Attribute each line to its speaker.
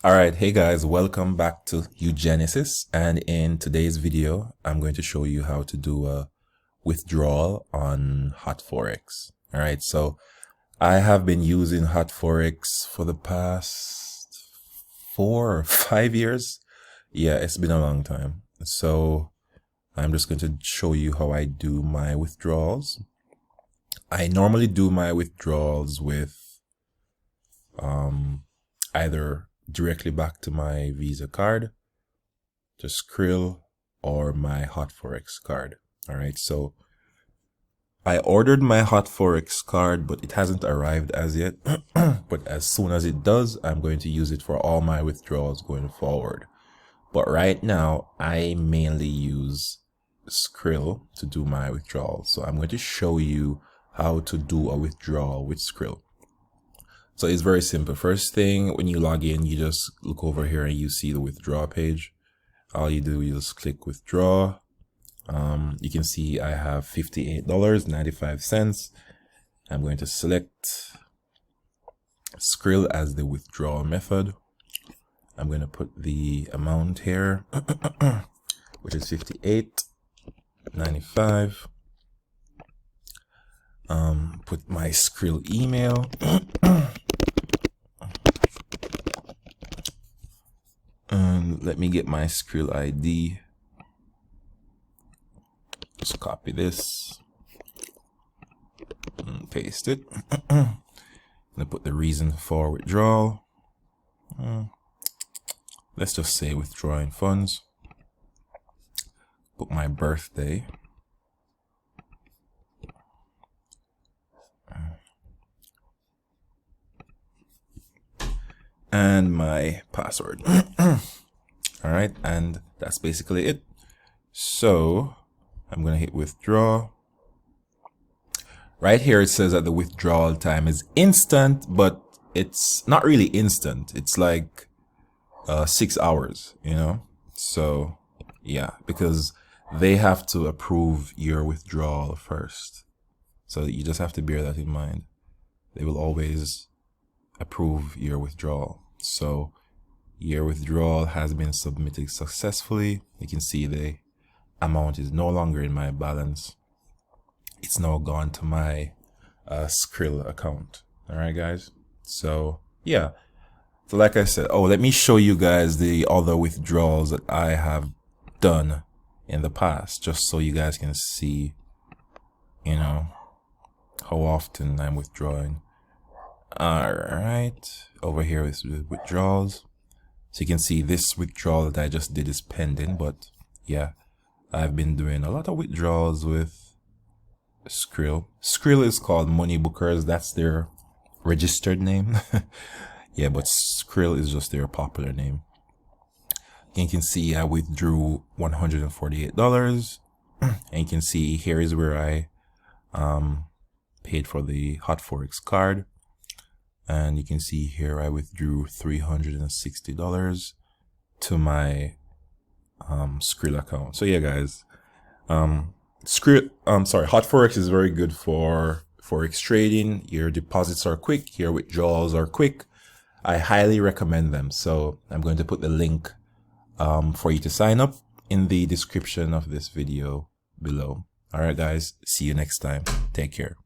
Speaker 1: All right, hey guys, welcome back to uGenesys, and in today's video I'm going to show you how to do a withdrawal on HotForex. All right, so I have been using HotForex for the past 4 or 5 years. Yeah, it's been a long time. So I'm just going to show you how I do my withdrawals. I normally do my withdrawals with either directly back to my Visa card, to Skrill, or my HotForex card. All right, so I ordered my HotForex card, but it hasn't arrived as yet. But as soon as it does, I'm going to use it for all my withdrawals going forward. But right now, I mainly use Skrill to do my withdrawals. So I'm going to show you how to do a withdrawal with Skrill. So it's very simple. First thing, when you log in, you just look over here and you see the withdraw page. All you do is just click withdraw. You can see I have $58.95. I'm going to select Skrill as the withdrawal method. I'm going to put the amount here, which is $58.95. Put my Skrill email. And let me get my Skrill ID. Just copy this and paste it. I'm gonna put the reason for withdrawal. Let's just say withdrawing funds. Put my birthday. And my password. All right, and that's basically it. So I'm gonna hit withdraw. Right here it says that the withdrawal time is instant, but it's not really instant. It's like 6 hours, you know. So yeah, because they have to approve your withdrawal first. So you just have to bear that in mind. They will always approve your withdrawal. So your withdrawal has been submitted successfully. You can see the amount is no longer in my balance. It's now gone to my Skrill account. All right, guys. So yeah. So like I said, let me show you guys the other withdrawals that I have done in the past, just so you guys can see, you know, how often I'm withdrawing. All right, over here is withdrawals. So you can see this withdrawal that I just did is pending, but yeah, I've been doing a lot of withdrawals with Skrill. Skrill is called Money Bookers. That's their registered name. Yeah, but Skrill is just their popular name. And you can see I withdrew $148. And you can see here is where I paid for the HotForex card. And you can see here I withdrew $360 to my Skrill account. So yeah, guys, HotForex is very good for Forex trading. Your deposits are quick, your withdrawals are quick. I highly recommend them. So I'm going to put the link for you to sign up in the description of this video below. All right, guys, see you next time. Take care.